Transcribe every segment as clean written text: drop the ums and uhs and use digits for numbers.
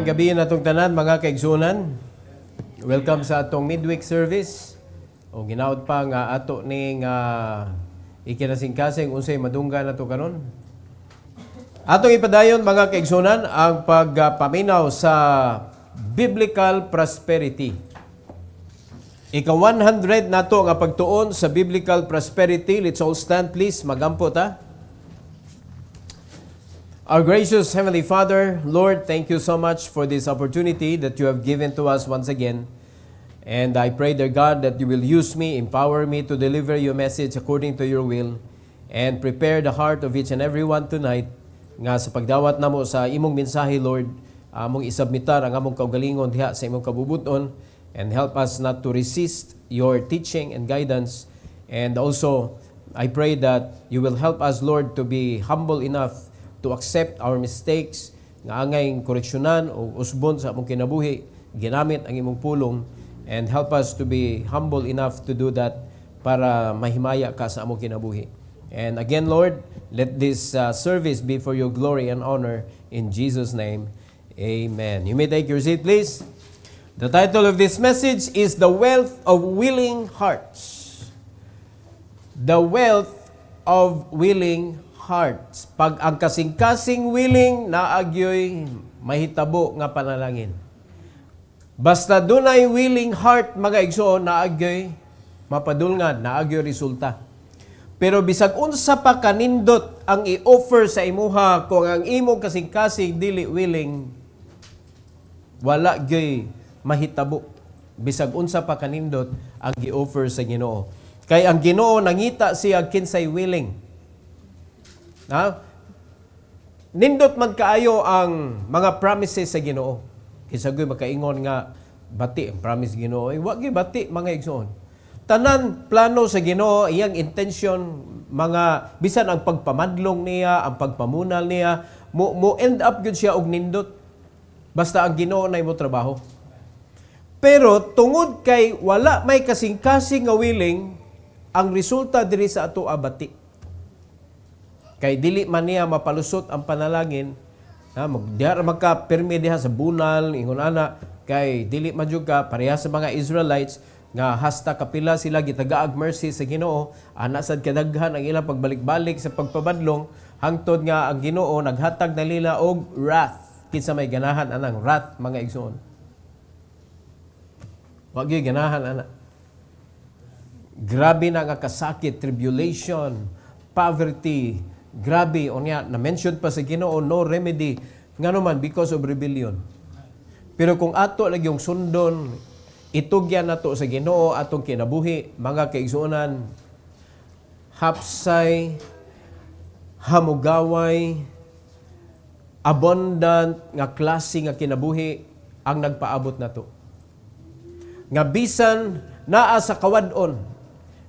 Maayong gabi na itong tanan, mga kaigsunan. Welcome sa atong midweek service. O ginaot pa nga ato ning ikinasingkasing unsay madungga na ito karon. Atong ipadayon, mga kaigsunan, ang pagpaminaw sa biblical prosperity. Ika-100 na ito nga pagtuon sa biblical prosperity. Let's all stand, please. Magampo ta. Our gracious Heavenly Father, Lord, thank you so much for this opportunity that you have given to us once again. And I pray, dear God, that you will use me, empower me to deliver your message according to your will, and prepare the heart of each and every one tonight nga sa pagdawat namo sa imong mensahe, Lord, among isubmitar ang among kaugalingon diha sa imong kabubuton, and help us not to resist your teaching and guidance. And also, I pray that you will help us, Lord, to be humble enough to accept our mistakes, nga angay koreksyonan o usbon sa among kinabuhi, ginamit ang imong pulong, and help us to be humble enough to do that para mahimaya ka sa among kinabuhi. And again, Lord, let this service be for your glory and honor in Jesus' name. Amen. You may take your seat, please. The title of this message is The Wealth of Willing Hearts. The Wealth of Willing Hearts. Pag ang kasing-kasing willing, naagyoy mahitabo nga panalangin. Basta dunay willing heart, mga igsoon, naagyoy mapadulngan, naagyoy resulta. Pero bisag unsa pa kanindot ang i-offer sa imuha kung ang imong kasing-kasing dili willing, wala gyoy mahitabo. Bisag unsa pa kanindot ang i-offer sa Ginoo. Kay ang Ginoo nangita siya kinsay willing. Nindot man kaayo ang mga promises sa Ginoo. Kisagoy makaingon nga bati ang promise Ginoo. Wa gyud bati, mga igsoon. Tanan plano sa Ginoo, iyang intention, mga bisan ang pagpamadlong niya, ang pagpamunal niya, mo end up gyud siya og nindot. Basta ang Ginoo na imo trabaho. Pero tungod kay wala may kasing-kasing nga willing, ang resulta diri sa ato abati. Kay dili man niya mapalusot ang panalangin, diha magka-permi diha sa bunal, ingon ana, kay dili man jud ka pareha sa mga Israelites nga hasta kapila sila gitagaag mercy sa Ginoo, ana sad kadaghan ang ilang pagbalik-balik sa pagpabadlong, hangtod nga ang Ginoo naghatag na nila og wrath. Kinsa may ganahan anang wrath, mga igsoon. Wa gyud ganahan ana. Grabe na nga kasakit, tribulation, poverty. Grabe, onya, na-mention pa sa Ginoo, no remedy. Nga naman, because of rebellion. Pero kung ato lagi yung sundon, itugyan nato sa Ginoo, atong kinabuhi, mga kaigsuonan, hapsay, hamugaway, abundant, nga klase nga kinabuhi, ang nagpaabot nato. Nga bisan naa sa kawadon,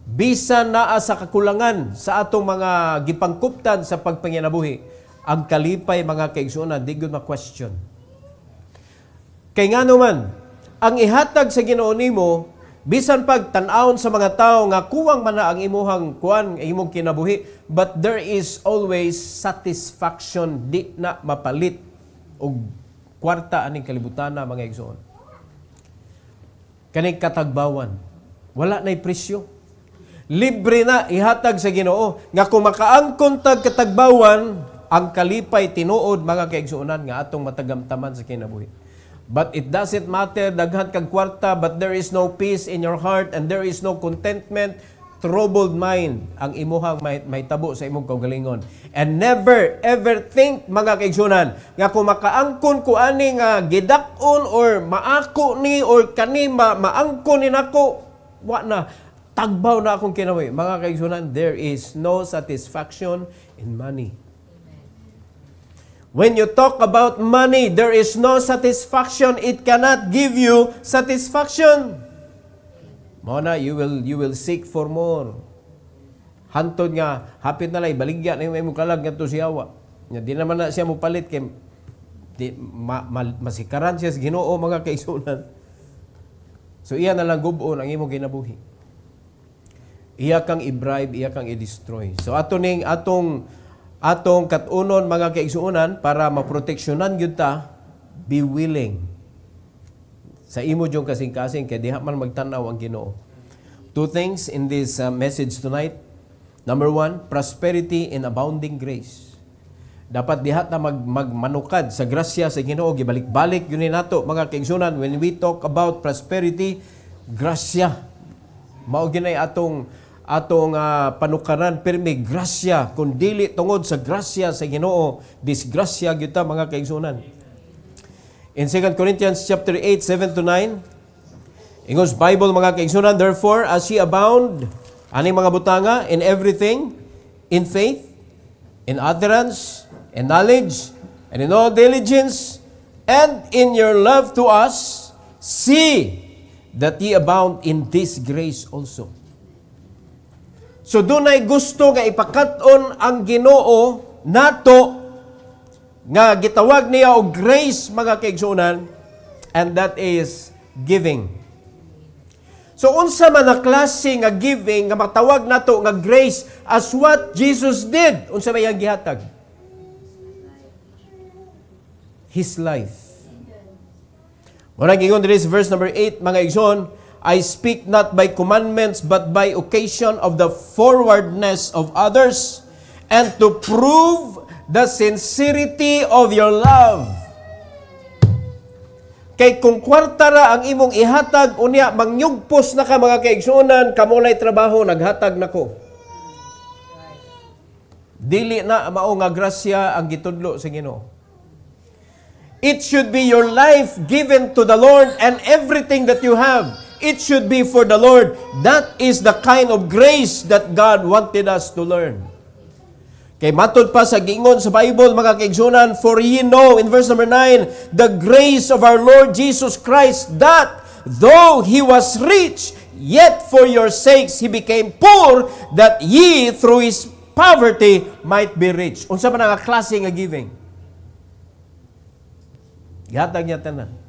bisan naa sa kakulangan sa atong mga gipangkuptan sa pagpanginabuhi, ang kalipay, mga kaigsuonan, di gyud ma-question. Kay ngano man, ang ihatag sa Ginoo nimo, bisan pag tan-awon sa mga tao nga kuwang man na ang imuhang kuan, imong kinabuhi, but there is always satisfaction, di na mapalit og kwarta aning kalibutan na, mga igsoon. Kaning katagbawan, wala na'y presyo. Libre na ihatag sa Ginoo nga kung makaangkon tag katagbawan, ang kalipay tinuod, mga kaigsuonan, nga atong matagamtaman sa kinabuhi. But it doesn't matter daghan kag kwarta, but there is no peace in your heart and there is no contentment, troubled mind ang imuhang may tabo sa imong kaugalingon. And never ever think, mga kaigsuonan, nga kung makaangkon ko ani nga gidakon or maako ni or kani maangkon ni nako, wa na tagbaw na akong kinabuhi. Mga kaigsunan, there is no satisfaction in money. When you talk about money, there is no satisfaction. It cannot give you satisfaction. Mona, you will seek for more. Hantod nga, hapit na lang, baligya na yung kalag nga to siyawa. Di naman na siya mupalit kay masikaran siya sa Ginoo, mga kaigsunan. So iya na lang gubon ang imong kinabuhi. Iya kang i-bribe, iya kang i-destroy. So atong katunon, mga kaigsuonan, para maproteksyonan gyud ta be willing. Sa imo jong kasing-kasing, kaya diha man magtanaw ang Ginoo. Two things in this message tonight. Number one, prosperity and abounding grace. Dapat diha ta magmanukad sa grasya sa Ginoo, gibalik-balik yun nato mga kaigsunan. When we talk about prosperity, grasya. Mao ginay atong panukaran, pirmi grasya. Kung dili tungod sa grasya sa Ginoo, disgrasya gyud ta mga kaigsunan. In 2 Corinthians chapter 8, 7 to 9, ingos Bible mga kaigsunan, therefore, as ye abound, ani mga butanga, in everything, in faith, in utterance, in knowledge, and in all diligence, and in your love to us, see that ye abound in this grace also. So dunay gusto nga ipakaton ang Ginoo nato nga gitawag niya og grace mga kaigsunan, and that is giving. So unsa man na klase nga giving nga matawag nato nga grace as what Jesus did? Unsa may iyang gihatag? His life. Muna gingon diri sa verse number 8, mga igsoon, I speak not by commandments but by occasion of the forwardness of others, and to prove the sincerity of your love. Kay kung kwarta ra ang imong ihatag, unya mangyugpos na ka mga kaigsunan, kamulay trabaho, naghatag nako. Dili na mao nga grasya ang gitudlo sa Ginoo. It should be your life given to the Lord, and everything that you have, it should be for the Lord. That is the kind of grace that God wanted us to learn. Kay matod pa sa giingon sa Bible mga kaigsunan, for ye know, in verse number 9, the grace of our Lord Jesus Christ, that though He was rich, yet for your sakes He became poor, that ye through His poverty might be rich. Unsa man nga klase nga giving? Gihatag niya tanan.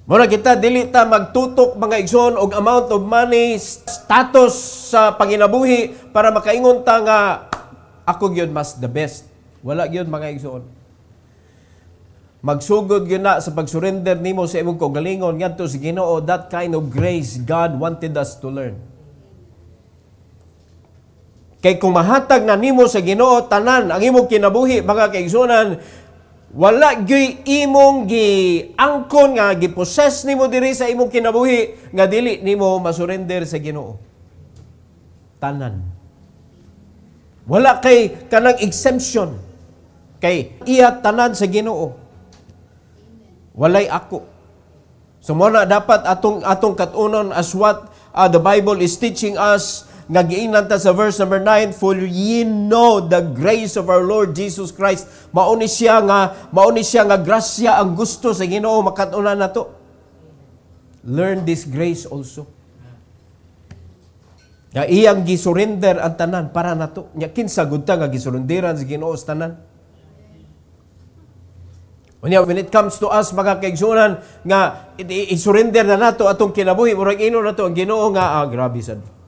Muna kita, dili ta magtutok mga igsoon og amount of money, status sa panginabuhi para makaingon ta nga ako gyud mas the best. Wala gyud mga igsoon. Magsugod gyud na sa pagsurrender nimo sa imong kaugalingon ngadto sa Ginoo. That kind of grace God wanted us to learn. Kay kung mahatag na nimo sa Ginoo tanan ang imong kinabuhi mga kaigsunan, wala gyud imong giangkon nga gipossess nimo diri sa imong kinabuhi nga dili nimo masurrender sa Ginoo. Tanan. Wala kay kanang exemption. Kay iya tanan sa Ginoo. Walay ako. So mo na dapat atong katunon as what the Bible is teaching us. Nga giingnan ta sa verse number 9, for ye know the grace of our Lord Jesus Christ. Mauni siya nga grasya ang gusto sa Ginoo makatunan nato. Learn this grace also. Nga iyang gisurrender ang tanan para nato. Nya kinsa gud ta nga gisurrenderan sa Ginoo sa tanan. When it comes to us mga kaigsunan nga i-surrender na nato atong kinabuhi, murag ino nato ang Ginoo nga grabe sad.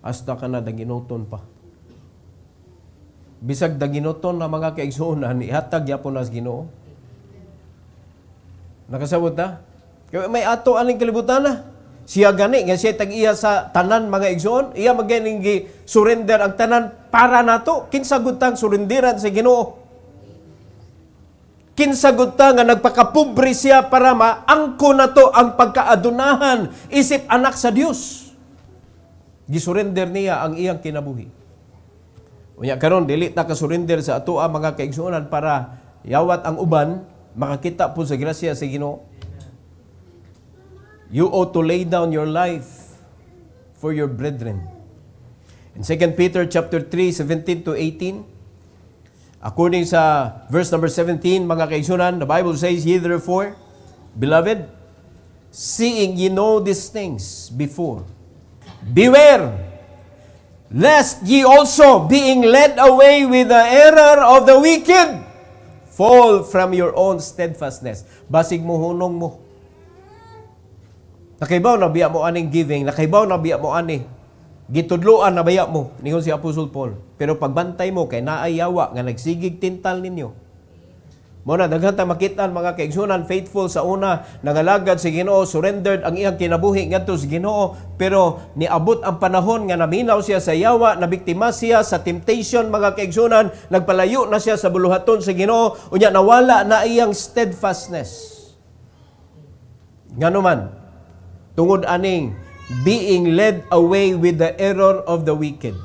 Hasta ka na daginoton pa. Bisag daginoton na mga kaigsunan, ihatag yapon as Ginoo. Nakasabot ta? Kaya may ato aning kalibutan na. Siya gani, nga siya tag-iya sa tanan mga igsoon, iya maganing gi-surrender ang tanan para nato. Kinsagot tang surrenderan sa Ginoo. Kinsagot ta nga nagpakapobre siya para maangko nato ang pagkaadunahan isip anak sa Dios. Gisurrender niya ang iyang kinabuhi. Unya karon dili ta ka surrender sa atoa mga kaigsuonan para yawat ang uban makakita po sa grasya sa Ginoo. You ought to lay down your life for your brethren. In 2 Peter chapter 3, 17 to 18, according sa verse number 17, mga kaigsuonan, the Bible says, ye therefore, beloved, seeing ye know these things before, beware, lest ye also, being led away with the error of the wicked, fall from your own steadfastness. Basig mo, hunong mo. Nakaibaw na biya mo aning giving, nakaibaw na biya mo ani. Gitudloan na biya mo, ningon si Apostle Paul. Pero pagbantay mo, kay naayawa nga nagsigig tintal ninyo. Mo na daghan ta makitaan mga kaigsunan, faithful sa una, nangalagad sa Ginoo, surrendered ang iyang kinabuhi ngadto sa Ginoo, pero niabot ang panahon nga naminaw siya sa yawa, nabiktima siya sa temptation mga kaigsunan, nagpalayo na siya sa buluhaton sa Ginoo, unya nawala na iyang steadfastness. Ngano man, tungod aning being led away with the error of the wicked.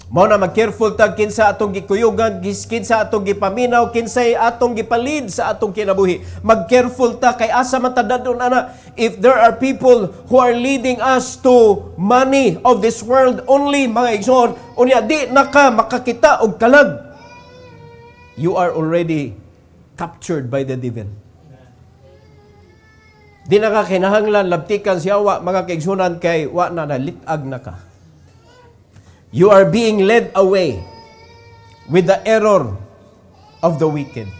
Mao na mag-careful tag kinsa atong gikuyugan, kinsa atong gipaminaw, kinsay atong gipalid sa atong kinabuhi. Mag-careful ta kay asa man ta dadon ana. If there are people who are leading us to money of this world only, mga igsoon, unya di na ka makakita og kalag, you are already captured by the devil. Di na ka kinahanglan labtikan siyawa mga kaigsunan kay wa na nalitag na ka. You are being led away with the error of the wicked.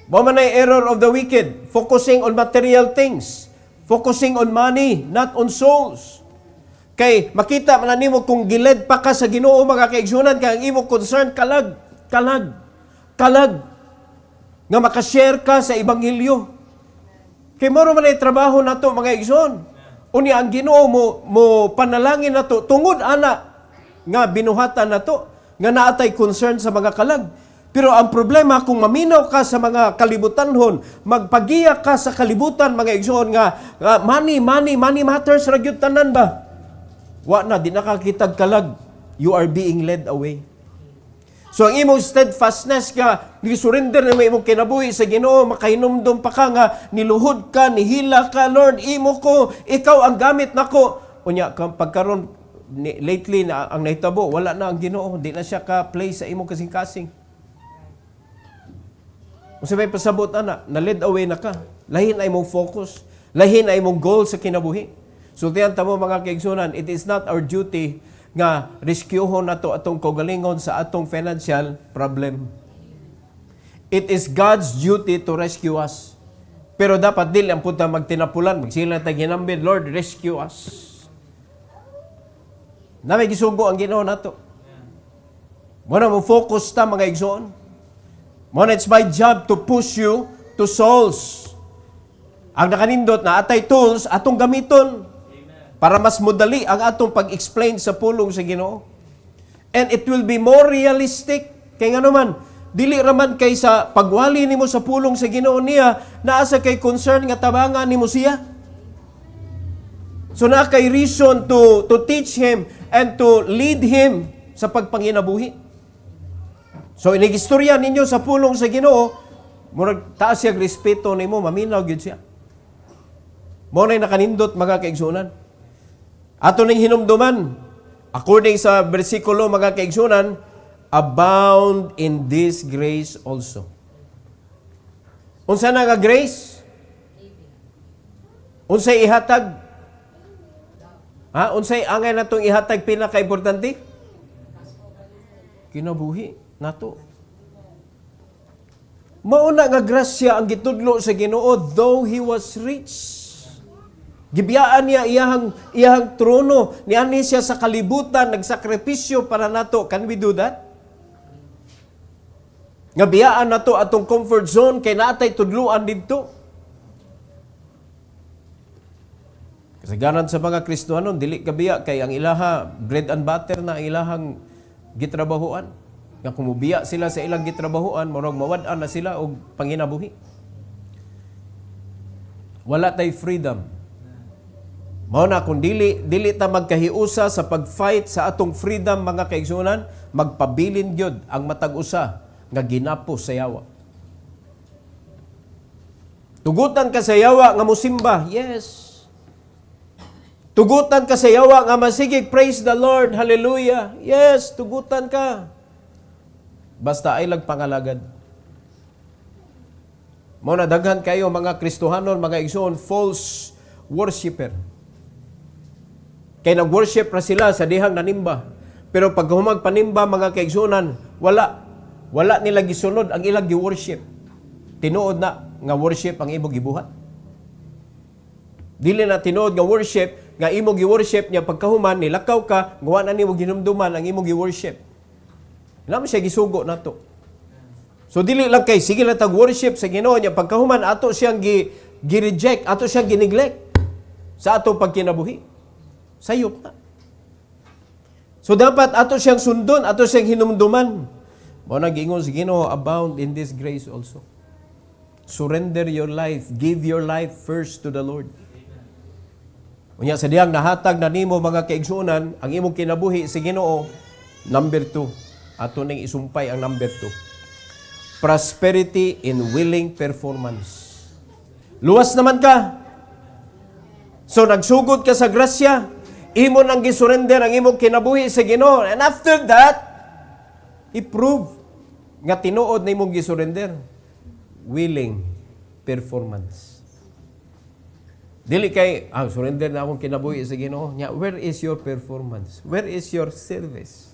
Mo man ay error of the wicked, focusing on material things, focusing on money, not on souls. Kay makita man nimo kung giled pa ka sa Ginoo mga kaigsunan kay ang imo concern kalag nga makashare ka sa ebanghelyo. Kay moro man ay trabaho nato mga igsoon. Unya ang Ginoo mo panalangin nato tungod ana nga binuhatan nato nga naatay concern sa mga kalag. Pero ang problema kung maminaw ka sa mga kalibutanhon, magpagiya ka sa kalibutan mga igsoon nga money matters ra gyud tanan ba? Wa na di nakakitag kalag. You are being led away. So ang imong steadfastness ka, ni-surrender na imong kinabuhi sa Ginoo, makahinumdum pa ka nga niluhod ka, nihila ka, Lord, imo ko, ikaw ang gamit nako. Unya pagkaron lately na ang nahitabo, wala na ang Ginoo, di na siya ka-play sa imong kasing-kasing. Kung sabay pasabot ana, na-led away na ka. Lahin ay mong focus, lahin ay mong goal sa kinabuhi. So tiyan tamo mga kaigsunan, it is not our duty nga rescuehon nato atong kaugalingon sa atong financial problem. It is God's duty to rescue us. Pero dapat dili ang punta magtinapulan, magsila ta ginambid, Lord, rescue us. Na may gisugo ang Ginoo nato. Muna mo focus ta mga igsoon. Muna it's my job to push you to souls. Ang nakanindot na atay tools atong gamiton para mas mudali ang atong pag-explain sa pulong sa Ginoo. And it will be more realistic. Kaya nga naman, dili raman kay sa pagwali nimo sa pulong sa Ginoo niya, naasa kay concern nga tabangan nimo siya. So na kay reason to teach him and to lead him sa pagpanginabuhi. So inigistorya ninyo sa pulong sa Ginoo, murag taas siya respeto nimo, maminaw gyud siya. Mo nay nakanindot mga kaigsunan. Ato ning hinumduman, according sa bersikulo mga kaigsunan, abound in this grace also. Unsa na nga grace? Unsay ihatag? Unsay angay natong ihatag pinaka-importante? Kinabuhi nato. Mauna nga grasya ang gitudlo sa Ginoo though he was rich. Gibiyaan niya iyahang trono, niani siya sa kalibutan, nagsakripisyo para nato. Can we do that? Nga biyaan nato atong comfort zone kay naatay tudluan didto. Kasagaran sa mga Kristiyanon, dili kabiya kay ang ilaha bread and butter na ang ilahang gitrabahuan. Nga kumubiya sila sa ilang gitrabahuan, murag mawad-an na sila og panginabuhi. Wala tay freedom. Mao na kung dili ta magkahiusa sa pag-fight sa atong freedom mga kaigsunan, magpabilin gyud ang matag usa nga ginapo sa yawa. Tugutan ka sa yawa nga mosimba, yes. Tugutan ka sa yawa nga masigig, praise the Lord, hallelujah. Yes, tugutan ka. Basta ay lagpangalagad. Mao na daghan kayo mga Kristohanon, mga igsoon, false worshipper. Kay nag-worship ra sila sa dihang nanimba. Pero pag humag panimba mga kaigsunan, wala nila gisunod ang ilang gi-worship. Tinuod na nga worship ang imo gibuhat. Dili na tinuod nga worship nga imo gi-worship niya pagkahuman nilakaw ka, gawa na nimo ginumduman ang imo gi-worship. Naman siya gisugo nato. So dili lang kay sige lang tag worship sa Ginoo niya pagkahuman ato siyang gi-reject, ato siyang gineglect sa ato pagkinabuhi. Sayop na. So dapat ato siyang sundon, ato siyang hinumduman. Mao nang giingon si Ginoo, abound in this grace also. Surrender your life, give your life first to the Lord. Unya sa diyang nahatag na nimo mga kaigsuonan, ang imong kinabuhi sa Ginoo, number 2. Ato ning isumpay ang number 2. Prosperity in willing performance. Luwas naman ka. So nagsugod ka sa grasya, imo nang gisurrender ang imong kinabuhi sa Ginoo. And after that, i-prove nga tinuod na imong gisurrender. Willing performance. Dili kay, surrender na akong kinabuhi sa Ginoo. Where is your performance? Where is your service?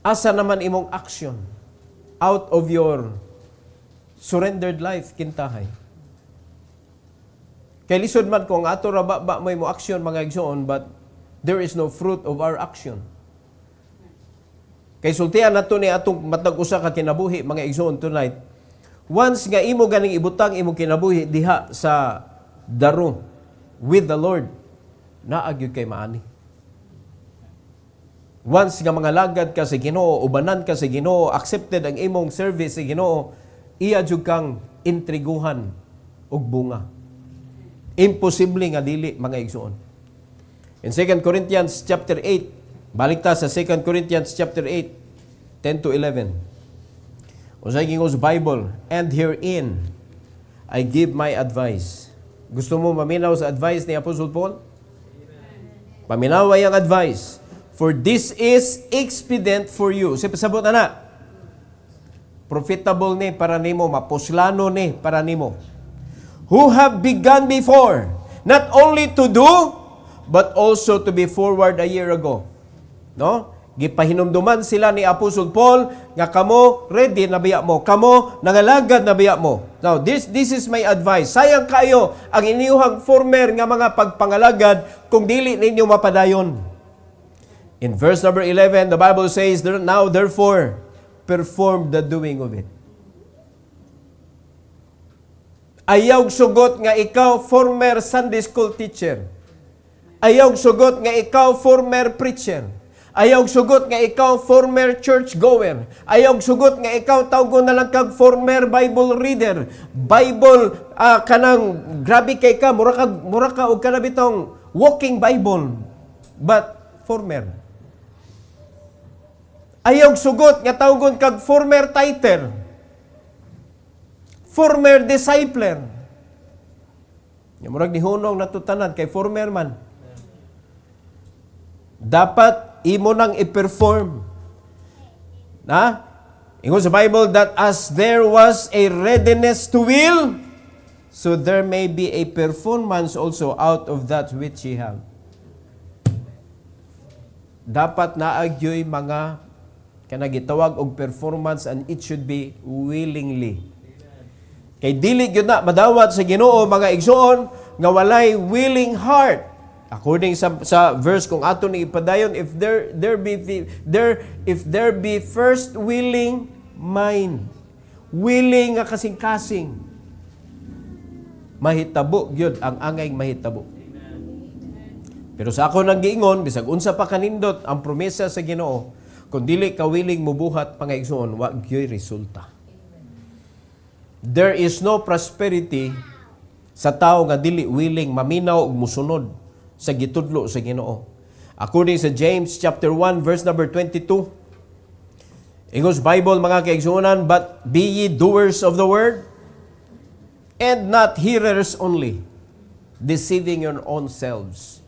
Asa naman imong action out of your surrendered life, kintahay? Kay lisod man kung ato ra ba may mo action mga igsoon, but there is no fruit of our action. Kay sultian nato ni atong matag usa ka kinabuhi mga igsoon tonight. Once nga imo ganing ibutang imo kinabuhi diha sa daro with the Lord, naagyo kay maani. Once nga mga lagad ka sa Ginoo, ubanan ka sa Ginoo, accepted ang imong service sa Ginoo, iya jud kang intriguhan og bunga. Imposible nga dili mga igsoon. In 2 Corinthians chapter 8, balik ta sa 2 Corinthians chapter 8, 10 to 11. Unsay gingon sa Bible, and herein I give my advice. Gusto mo maminaw sa advice ni Apostle Paul? Paminaway ang advice. For this is expedient for you. Sabot na. Profitable ni para nimo, mapuslano ni para nimo. Who have begun before, not only to do, but also to be forward a year ago. No? Gipahinumduman sila ni Apostle Paul nga kamo ready na biya mo, kamo nangalagad na biya mo. Now, this is my advice. Sayang kayo ang iniyuhang former nga mga pagpangalagad kung dili ninyo mapadayon. In verse number 11, the Bible says, now therefore, perform the doing of it. Ayaw sugot nga ikaw former Sunday school teacher. Ayaw sugot nga ikaw former preacher. Ayaw sugot nga ikaw former church goer. Ayaw sugot nga ikaw tawgon na lang kag former Bible reader. Bible kanang grabe kay ka mura ka og kana bitong walking Bible, but former. Ayaw sugot nga tawgon kag former tither. Former discipler. Yung murag ni hunong natutanan kay former man. Dapat imo nang i-perform. Na? Ingon sa Bible that as there was a readiness to will, so there may be a performance also out of that which ye have. Dapat naagyoy mga kanagitawag og performance, and it should be willingly. Kay dili gyud na madawat sa Ginoo mga igsoon nga walay willing heart. According sa verse kung ato ni ipadayon, if there be first willing mind, willing nga kasing-kasing, mahitabo gyud ang angay mahitabo. Pero sa ako nang giingon, bisag unsa pa kanindot ang promesa sa Ginoo, kung dili ka willing mubuhat pangaigsoon, wa gyud resulta. There is no prosperity sa tao nga dili willing maminaw ug musunod sa gitudlo sa Ginoo. According sa James chapter 1 verse number 22, Ingos Bible mga kaigsuonan, but be ye doers of the word and not hearers only, deceiving your own selves.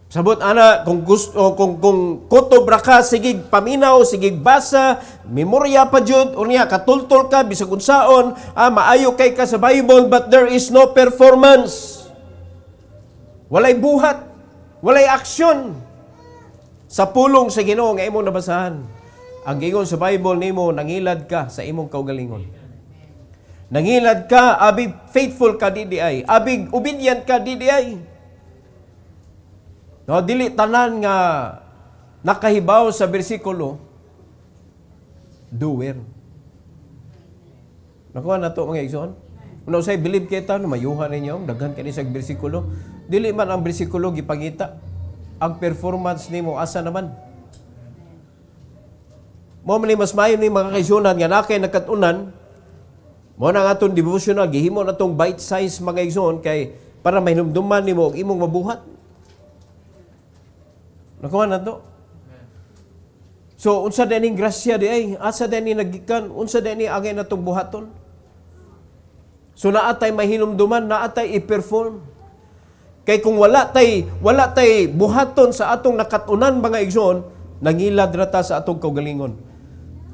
Sabot ana, kung gusto, kung kutob ra ka, sige paminaw, sige basa, memorya pa jud, unya katultol ka bisag unsaon, maayo kay ka sa Bible, but there is no performance. Walay buhat, walay aksyon sa pulong sa Ginoo nga imong nabasahan. Ang gingon sa Bible nimo, nangilad ka sa imong kaugalingon. Nangilad ka, abig faithful ka DDI, abig obedient ka DDI. No, dili tanan nga nakahibaw sa bersikulo, doer. Nakuha na to mga igsoon. Una usay believe kita no mayuhan ninyo daghan kani sa bersikulo. Dili man ang bersikulo gipangita. Ang performance nimo asa naman. Mo man ni mas maayo ni mga kaigsuonan nga nakay nakatunan. Mo na aton devotional gihimo na tong bite size mga igsoon kay para mahinumduman nimo og imong mabuhat. Nakuha na to. So, unsa dining grasya di ay, asa dining nagikan, unsa dining angay natong buhaton. So, naatay mahinumduman, naatay i-perform. Kay kung wala tay buhaton sa atong nakatunan mga igsoon, nangilad rata sa atong kaugalingon.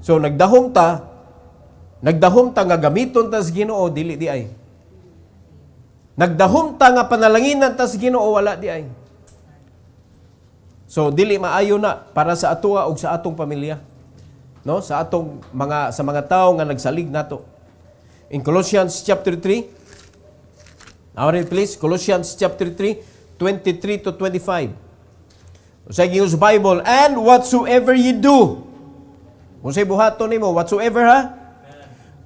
So, nagdahom ta nga gamiton ta sa Ginoo, dili di ay. Nagdahom ta nga panalanginan ta sa Ginoo, wala di ay. So dili maayo na para sa atoa ug sa atong pamilya. No? Sa mga tawo nga nagsalig nato. In Colossians chapter 3, now read please, Colossians chapter 3, 23 to 25. Sa Giyos Bible, and whatsoever ye do, kung sa'y buhaton nimo, whatsoever ha?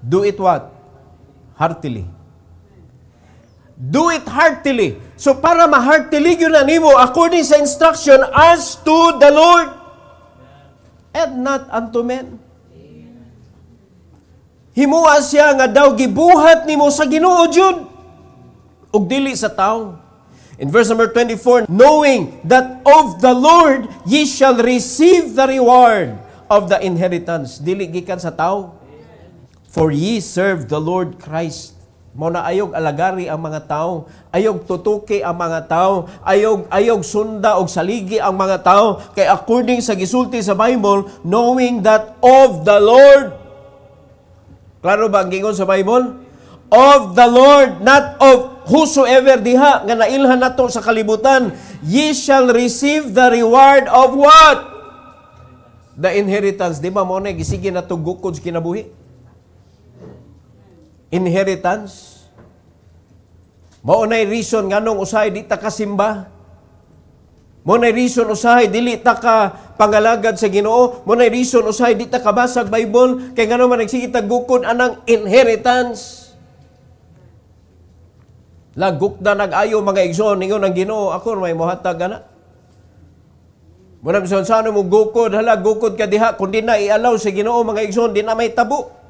Do it what? Heartily. Do it heartily. So para ma-heartily yun na nimo according sa instruction as to the Lord and not unto men. Himuha siya nga daw gibuhat nimo sa Ginoo jud ug dili sa tao. In verse number 24, knowing that of the Lord ye shall receive the reward of the inheritance. Dili gikan sa tao. For ye serve the Lord Christ. Mo na ayog alagari ang mga tao, ayog tutuki ang mga tao, ayog sunda og saligi ang mga tao, kay according sa gisulti sa Bible, knowing that of the Lord. Klaro ba ang gingon sa Bible? Of the Lord, not of whosoever diha nga nailhan nato sa kalibutan, ye shall receive the reward of what? The inheritance. Di ba mo na gisige na to gukod sa kinabuhi? Inheritance. Maunay reason nganong usahay di ta kasimba. Maunay reason usahay dili ta ka pangalagad sa Ginoo. Maunay reason usahay di ta kabasag Bible kay ngano man nagsige ta gukod anang inheritance. Lagok na nag-ayo mga igsoon ningon ang Ginoo ako may mohatag ana. Muna bisan sa ano mo gukod hala gukod ka diha kundi na i-allow sa Ginoo mga igsoon di na may tabo.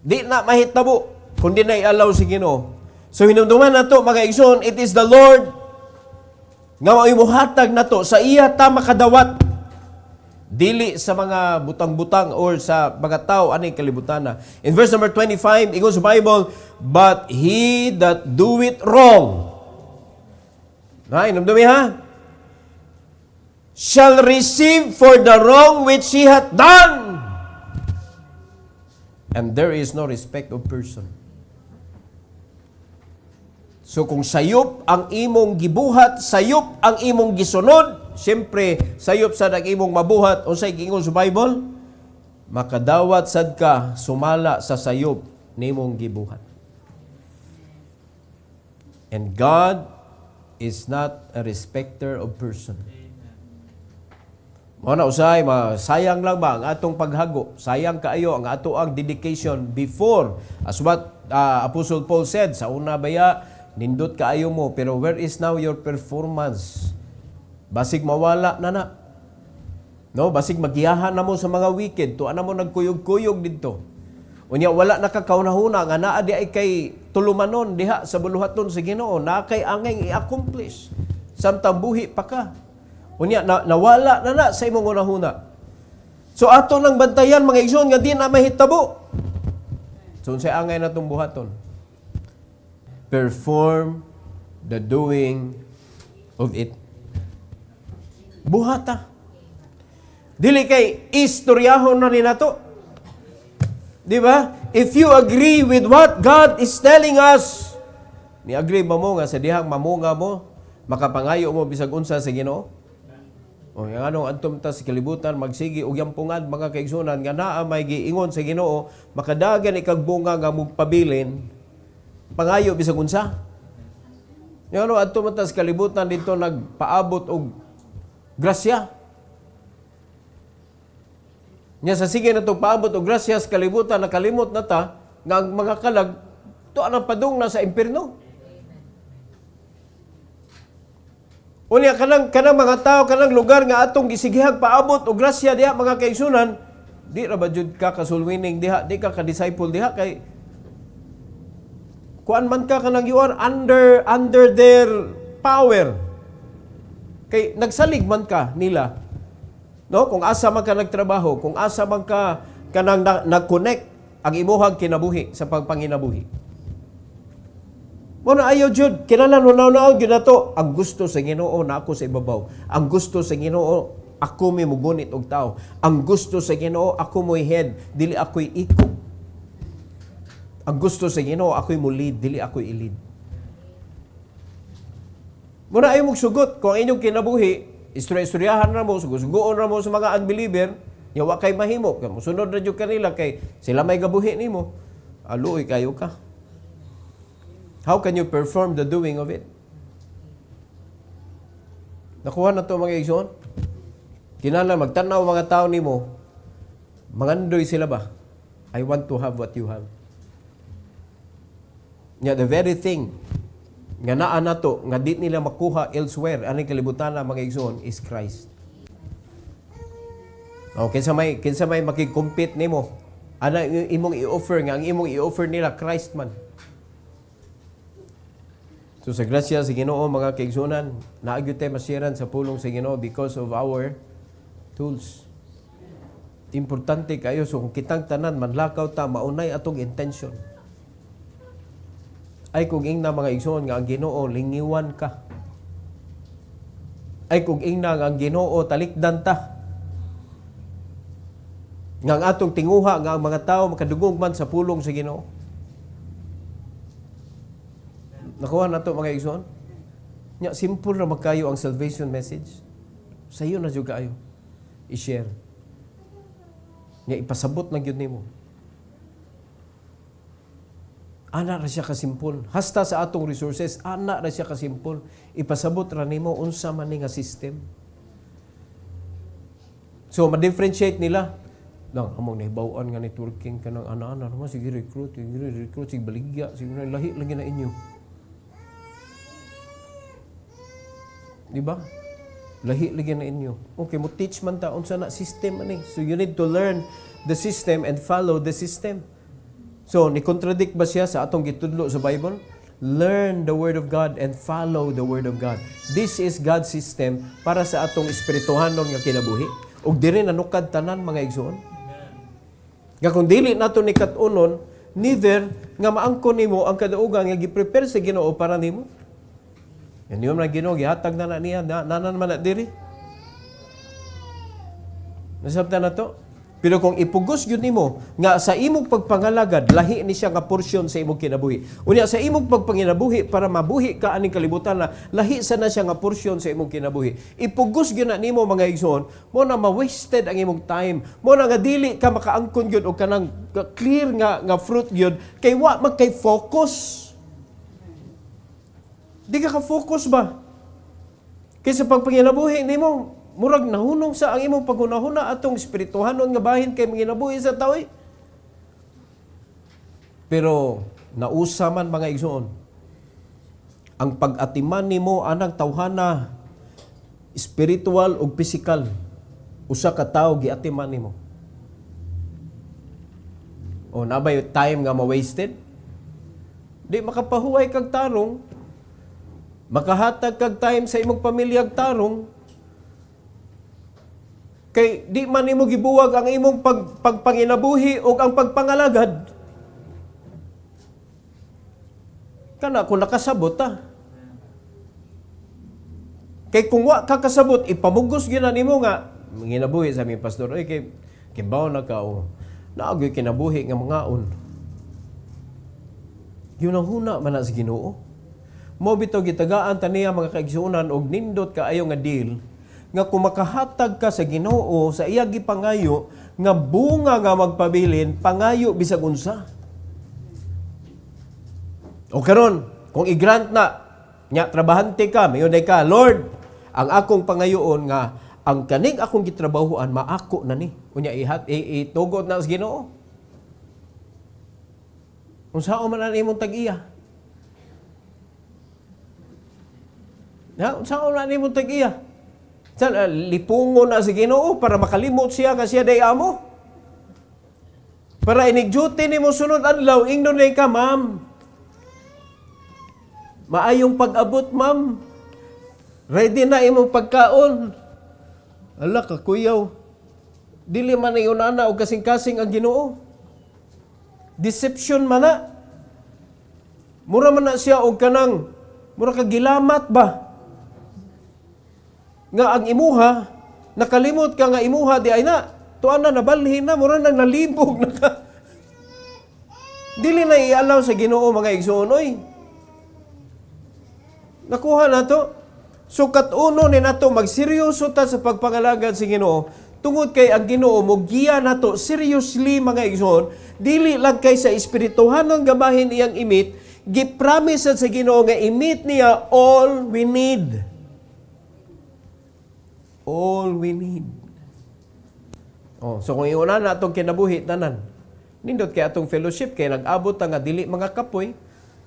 Di na mahitabo kundi na i-allow si Ginoo. So hinumduman nato mga igsoon, it is the Lord nga maimuhatag nato sa iya ta makadawat. Dili sa mga butang-butang or sa mga tao ani kalibutan na. In verse number 25, ingon sa Bible, but he that do it wrong. Na hinumdumi ha? Shall receive for the wrong which he hath done. And there is no respect of person. So kung sayop ang imong gibuhat, sayop ang imong gisunod, siyempre sayop sa imong mabuhat, unsay giingon sa Bible, makadawat sad ka sumala sa sayop nimong gibuhat. And God is not a respecter of person. Mo na usay, sayang lang ba ang atong paghago? Sayang kaayo ang ato ang dedication before. As what Apostle Paul said, sa una baya, nindot kaayo mo, pero where is now your performance? Basig mawala na na. No, basig magiyahan na mo sa mga wicked, tuan na mo nagkuyog-kuyog dito. Unya wala nakakaunahuna nga naa di ay kay tulumanon diha sa buluhaton sa Ginoo, na kay angay i-accomplish. Samtang buhi pa ka. Unya nawala na sa imong unahuna. So ato nang bantayan mga igsoon nga di na mahitabo. So unsay angay natong buhaton? Perform the doing of it. Buhata. Dili kay istoryahon na ni nato. Di ba? If you agree with what God is telling us, ni agree ba mo nga sa dihang mamunga mo, makapangayo mo bisag unsa sa Ginoo? O yung anong antom ta sa kalibutan, magsigi og yampungad mga kaigsunan nga naa may giingon sa Ginoo, makadagan ikagbunga nga magpabilin, pangayo bisag unsa? Yung ano antom ta sa kalibutan dito nagpaabot og grasya. Nya sa sige na to paabot og grasyas kalibutan nakalimot na ta nga ang mga kalag to anang padung na sa impierno. Unya kanang mga tao kanang lugar nga atong gisigihag paabot og grasya diha mga kaigsunan, di ra ba jud ka kasulwining diha, di ka ka-disciple diha kay kuan man ka kanang you are under their power. Kay nagsalig man ka nila. No, kung asa man ka nagtrabaho, kung asa man ka kanang nag-connect ang imuhang kinabuhi sa pagpanginabuhi. Mo na ayaw jud kinahanglan hunaw-hunaw gyud nato ang gusto sa Ginoo na ako sa ibabaw. Ang gusto sa Ginoo ako may mugunit og tao. Ang gusto sa Ginoo ako mo'y head, dili ako'y iko. Ang gusto sa Ginoo ako'y mo lead, dili ako'y i-lead. Mo na ayaw magsugot kung ang inyong kinabuhi istorya-istoryahan na mo, sugoon na mo sa mga unbeliever, yawa kay mahimo. Sunod na dyan kanila kay sila may gabuhi ni mo. Aluoy kayo ka. How can you perform the doing of it? Nakuha na to mga igsoon? Kinahanglan magtanaw mga tao ni mo, mangandoy sila ba? I want to have what you have. Yeah, the very thing nga naa nato nga di nila makuha elsewhere aning kalibutan na mga igsoon is Christ. Kinsa may makikompete nimo ana imong i-offer nga ang imong i-offer nila Christ man. So sa grasya sa Ginoo mga kaigsunan, naagyo tay masiran sa pulong sa Ginoo because of our tools. Importante kayo so kung kitang tanan manlakaw ta maunay atong intention. Ay kung ingna mga igsoon nga ang Ginoo lingiwan ka. Ay kung ingna nga ang Ginoo talikdan ta. Nga ang atong tinguha nga ang mga tao makadugong man sa pulong sa Ginoo. Nakuha na to mga igsoon. Nya simple ra magkayo ang salvation message. Sayo na jud kaayo i-share. Nya ipasabot na gyud nimo. Ana ra siya kasimpol. Hasta sa atong resources, ana ra siya kasimpol. Ipasabot ra nimo unsa man ni nga system. So ma-differentiate nila. Lang among nahibaw-an nga networking kanang ana-ana naman sige recruit sige baligya, sige lahi lagi na inyo. Di ba? Lahi lagi na inyo. Okay, mo teach man ta unsa na system ani. So you need to learn the system and follow the system. So, ni-contradict ba siya sa atong gitudlo sa Bible? Learn the Word of God and follow the Word of God. This is God's system para sa atong espirituhanon nga kinabuhi. Ug diri nanukad tanan mga igsoon. Nga kung dili nato ni kat-unon, neither nga maangkon nimo ang kadaugan nga gi-prepare sa Ginoo para nimo. Yan yung mga Ginoo gihatag na niya nanan man na diri. Nasabtan na to? Pero kung ipugos yun nimo nga sa imong pagpangalagad lahi ni siya nga porsyon sa imong kinabuhi. Unya sa imong pagpanginabuhi para mabuhi ka aning kalibutan na lahi sa na siya nga porsyon sa imong kinabuhi. Ipugos gyud na nimo mga igsoon, mo na ma-wasted ang imong time. Mo na nga dili ka makaangkon gyud og kanang clear nga fruit gyud kay wa magkay focus. Di ka focus ba? Kay sa pagpanginabuhi nimo murag nahunong sa ang imong paghunahuna atong espirituhanon nga bahin kay manginabuhi sa tao. Pero nausa man mga igsoon ang pag-atiman nimo anang tawhana spiritual ug physical usa ka tawo giatiman nimo. O nabay time nga ma-wasted? Di makapahuway kag tarong, makahatag kag time sa imong pamilyag tarong. Kay di man nimo gibuwag ang imong pagpanginabuhi o ang pagpangalagad. Kana kung nakasabot ta. Kay kung wa kakasabot, ipamugos gyud nimo nga manginabuhi sa aming pastor. Ay kay kimbaw na ka o naagoy kinabuhi nga mangaon. Yun ang huna man na sa Ginoo. Mo bitaw gitagaan taniya mga kaigsuonan og nindot kaayo nga deal nga kung makahatag ka sa Ginoo sa iya gipangayo nga bunga nga magpabilin pangayo bisag unsa. O karon kung i-grant na nya trabahante ka mayon ka, Lord, ang akong pangayoon nga ang kaning akong gitrabahuan maako na ni. Unya itugod na sa Ginoo. Unsa man ang imong tag-iya? Unsa man ang imong tag-iya? Lipungon na sa Ginoo para makalimot siya nga siya day amo. Para inig-duty nimo sunod adlaw, ingnon day ka, ma'am. Maayong pag-abot, ma'am. Ready na imong pagkaon. Ala ka, kuyaw. Dili man na yunana o kasing-kasing ang Ginoo. Deception man na. Mura man na siya o kanang, mura ka gilamat ba? Nga ang imuha, nakalimot ka nga imuha, di ay na, tuan na nabalhin na, mura na nalibog na ka. Dili na i-allow sa Ginoo mga igsoon, oy. Nakuha na to. So katuno ni nato magseryoso ta sa pagpangalagad sa Ginoo. Tungod kay ang Ginoo mo giya nato seriously mga igsoon, dili lang kay sa espirituhanon gabahin iyang imit, gipromise sa Ginoo nga imit niya all we need. All we need. So kung iuna na atong kinabuhi tanan, nindot kay atong fellowship kay nag-abot ta nga dili mga kapoy.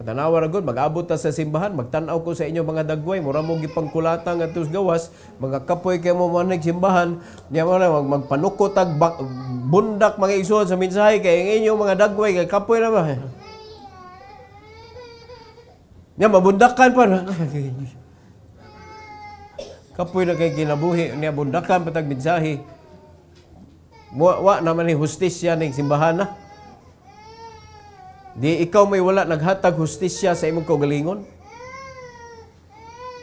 Tanawa ra gud mag-abot ta sa simbahan, magtan-aw ko sa inyo mga dagway, mura mo gipangkulatang atus gawas, mga kapoy kay mo manig simbahan, niya mo na magpanukot ag bundak mga igsoon sa mensahe kay ang inyo mga dagway kay kapoy na ba. Niya mabundakan pa na. Kapoy na kay kinabuhi niya bundakan patag mensahe. Wa naman ni hustisya ning simbahan na. Di ikaw may wala naghatag hustisya sa imong kaugalingon.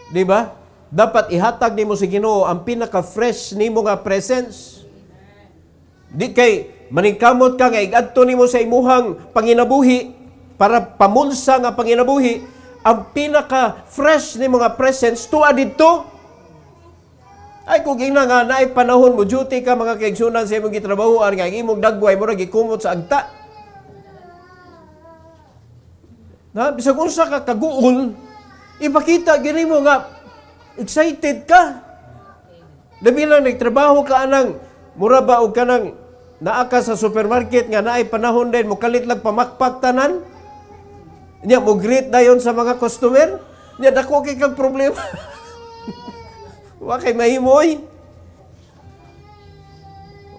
Di ba? Dapat ihatag nimo sa Ginoo ang pinaka-fresh nimo nga presence. Di kay maningkamot ka nga igadto nimo sa imuhang panginabuhi para pamulsa nga panginabuhi, ang pinaka-fresh nimo nga presence tuwa didto. Ay kung ina nga naay panahon mo duty ka mga kaigsunan sa imong gitrabahuan nga imong dagway mo ra gikumot sa agta. Na, bisag unsa ka kaguol, ipakita gini mo nga excited ka. Labi lang nagtrabaho ka anang mura ba og kanang naa ka sa supermarket nga naay panahon din mo kalit lang pamakpak tanan. Nya mo greet dayon sa mga customer. Nya dako kay kag problema. Wa kay mahimoy.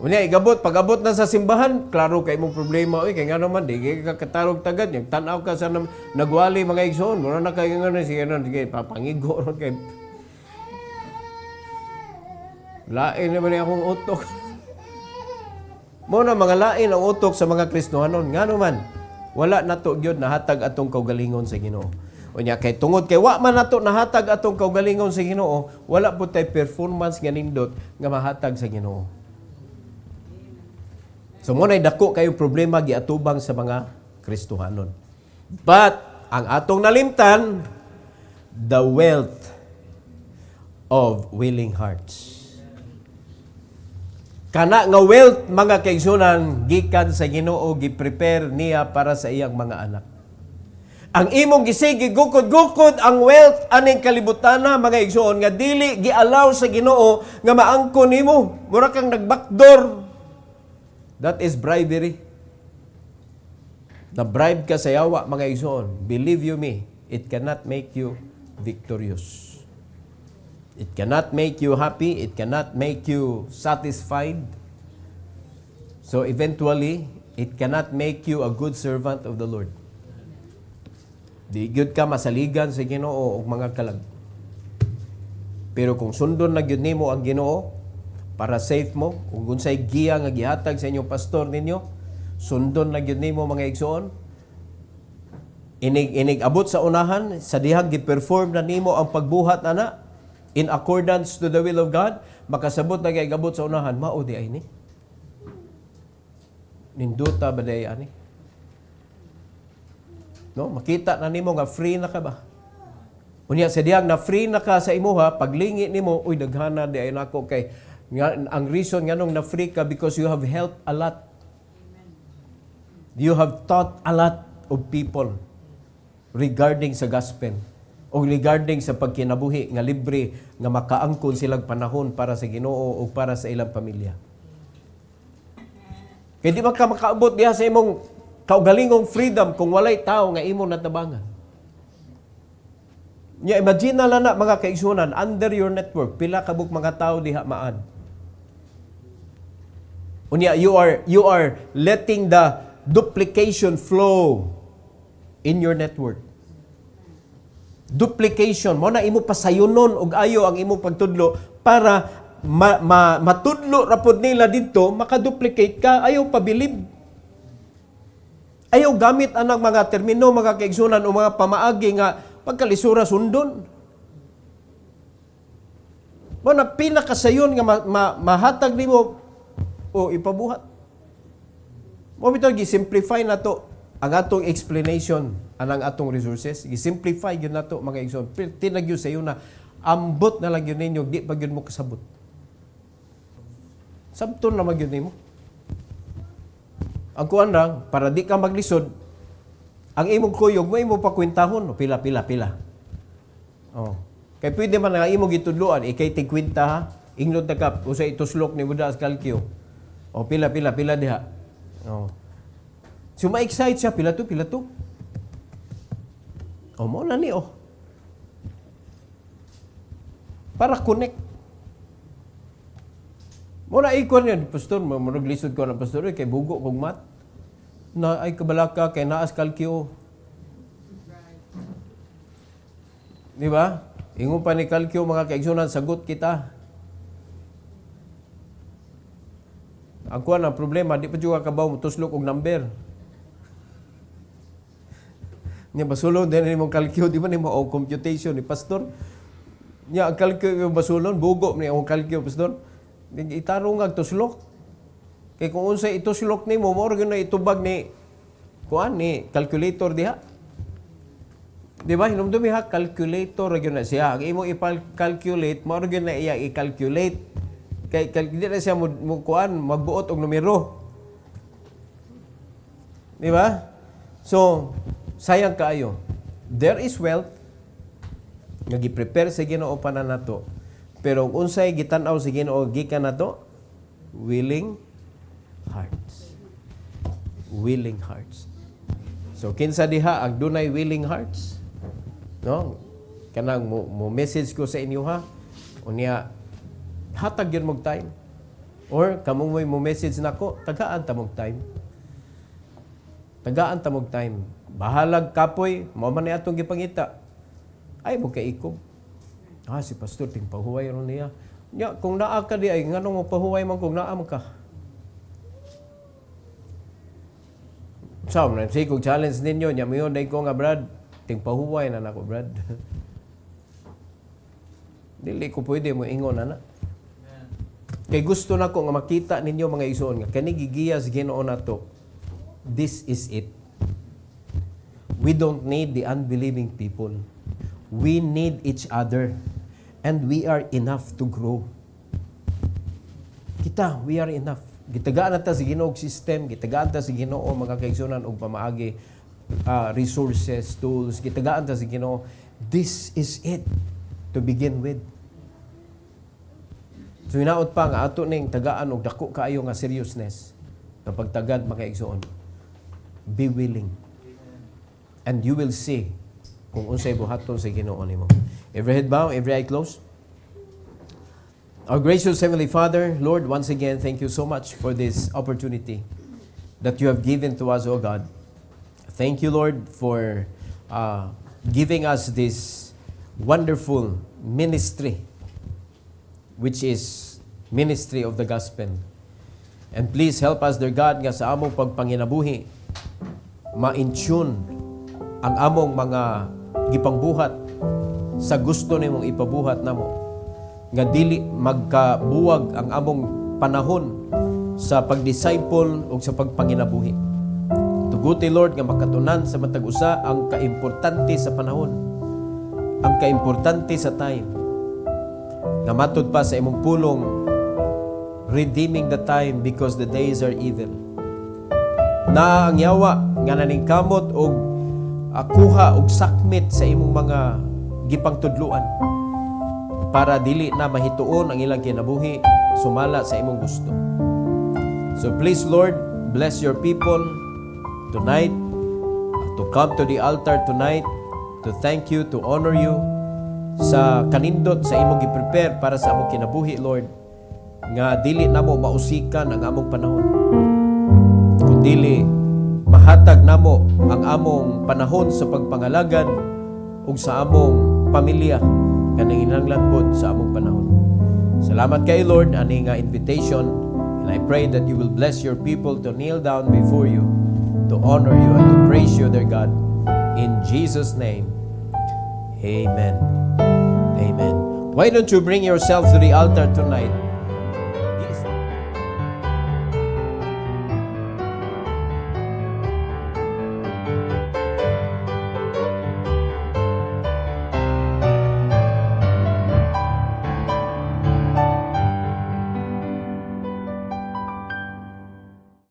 Unya igabot pag-abot na sa simbahan, klaro kay imong problema oy kay ngano man di ka katarog tagad yung tan-aw ka sa nagwali mga igsoon, mura na kay ngano sige papangigo ron kay lain naman akong utok. Mo na mga lain ang utok sa mga Kristohanon ngano man wala nato gyud nahatag atong kaugalingon sa Ginoo. Unya kay tungod kay wa man nato nahatag atong kaugalingon sa Ginoo, wala pud tay performance nga nindot nga mahatag sa Ginoo. So mo nay dako kayo problema giatubang sa mga Kristohanon. But ang atong nalimtan, the wealth of willing hearts. Kana nga wealth mga kaigsunan gikan sa Ginoo gi-prepare niya para sa iyang mga anak. Ang imong gisigi gukod-gukod ang wealth aning kalibutana mga igsoon nga dili gi-allow sa Ginoo nga maangkon nimo. Mura kang nagbackdoor. That is bribery. Na-bribe ka sa yawa, mga igsoon. Believe you me, it cannot make you victorious. It cannot make you happy. It cannot make you satisfied. So eventually, it cannot make you a good servant of the Lord. Di gyud ka masaligan sa Ginoo og mga kalag. Pero kung sundon na gyud nimo ang Ginoo, para safe mo, kung unsay giya nga gihatag sa inyong pastor ninyo, sundon na gyud nimo mga igsoon. Inig abot sa unahan, sa dihang gi-perform na nimo ang pagbuhat ana in accordance to the will of God, makasabot na kay abot sa unahan, mao di ay ni. Ninduta ba day ani? No, makita na nimo nga free na ka ba? Unya sa dihang na free na ka sa imuha, paglingi nimo, uy daghana di ay nako kay ang reason nga nung na-free ka because you have helped a lot. You have taught a lot of people regarding sa gospel. o regarding sa pagkinabuhi nga libre nga makaangkon silang panahon para sa Ginoo o para sa ilang pamilya. Kaya di ka makaabot diha sa imong kaugalingong freedom kung walay tao nga imo natabangan. Nya imagine na lang na mga kaigsunan, under your network, pila kabuk mga tao diha maan. Unya, you are letting the duplication flow in your network. Duplication, mo na imo pasayunon og ayo ang imong pagtudlo para matudlo rapod nila dito, makaduplicate ka, ayaw pabilib. Ayaw gamit anang mga termino, mga kaigsunan o mga pamaagi nga pagkalisura sundon. Mo na pinakasayon nga mahatag nimo o ipabuhat. Mo bitaw gi-simplify na to ang atong explanation anang atong resources. Gi-simplify gyud nato mga igsoon. Tinagyo sa iyo na ambot na lang yun ninyo, di pa yun mo kasabot. Sabton na magyud nimo. Ang kuan lang, para di ka maglisod, ang imong kuyog mo imo pa kwentahon, pila. Oh. Kay pwede man nga imong gitudloan, ikay tig-kwenta ha. Inglod na kap, usay ituslok ni Buda as kalkyo. O pila diha. Oh. So ma-excite siya, pila to. O mo na ni para connect. Muna ikon yan, pastor, managlisod ko ng pastor, kay bugo kong mat. Na ay kabalaka, kay naas kalkyo. Di ba? Ingon pa ni kalkyo, mga kaigsunan, sagot kita. Ang kuwan, ang problema, di pa juga kabaw, tuslok og number. Nya basulon, din ni mong kalkyo, di ba ni mo computation ni pastor? Nya ang kalkyo yung basulon, bugo ni ang kalkyo, pastor. Itarong nga tuslok. Kaya kung unsay ituslok ni mo, mauro na itubag ni kuan ni calculator diha. Di ba? Hinumdumi ha, calculator yun na siya. Ang imo i-calculate, mauro na iya i-calculate. Kaya di na siya mo kuan, magbuot og numero. Di ba? So, sayang kaayo. There is wealth nga gi-prepare sa Ginoo pa na nato. Pero unsay gitan-aw sa Ginoo gikan nato, willing hearts. Willing hearts. So kinsa diha ang dunay willing hearts? No? Kanang mo message ko sa inyo ha. Unya hatag gyud mog time. Or kamong mo message nako, tagaan ta mog time. Tagaan ta mog time. Bahalag kapoy, mao man ni atong gipangita. Ay mo kay ikob. Si pastor ting pahuway ron niya. Nya kung naa ka di ay nganong mo pahuway man kung naa man ka. So, say kung challenge ninyo nya mayon dai ko nga brad, ting pahuway na nako brad. Dili ko pwede mo ingon ana. Kay gusto nako nga makita ninyo mga igsoon nga kani gigiyas Ginoo nato. This is it. We don't need the unbelieving people. We need each other. And we are enough to grow. We are enough. Gitagaan natin sa Ginoo system, gitagaan natin sa Ginoo mga kaigsunan og pamaagi, resources, tools, gitagaan natin sa Ginoo. This is it to begin with. So hinaot pa nga ato ning tagaan og dako kaayo nga seriousness kapag tagad mga kaigsuon. Be willing. And you will see kung unsay buhaton sa Ginoo nimo. Every head bow, every eye closed. Our gracious Heavenly Father, Lord, once again, thank you so much for this opportunity that you have given to us, O God. Thank you, Lord, for giving us this wonderful ministry, which is ministry of the gospel. And please help us, dear God, nga sa among pagpanginabuhi, ma-in-tune ang among mga gipangbuhat sa gusto nimong ipabuhat namo, nga dili magkabuwag ang among panahon sa pagdisciple o sa pagpanginabuhi. Tuguti, Lord, nga makatunan sa matag usa ang kaimportante sa panahon, ang kaimportante sa time, nga matud pa sa imong pulong, redeeming the time because the days are evil. Na ang yawa nga naningkamot og kuha og sakmit sa imong mga gipangtudluan para dili na mahituon ang ilang kinabuhi sumala sa imong gusto. So please Lord, bless your people tonight, to come to the altar tonight, to thank you, to honor you sa kanindot sa imong gi-prepare para sa among kinabuhi, Lord, nga dili namo mausikan ang among panahon, kundili mahatag namo ang among panahon sa pagpangalagad ug sa among pamilya kanang inanglan pod sa among panahon. Salamat kay Lord ani nga invitation, and I pray that you will bless your people to kneel down before you, to honor you and to praise you, their God, in Jesus' name. Amen. Amen. Why don't you bring yourself to the altar tonight?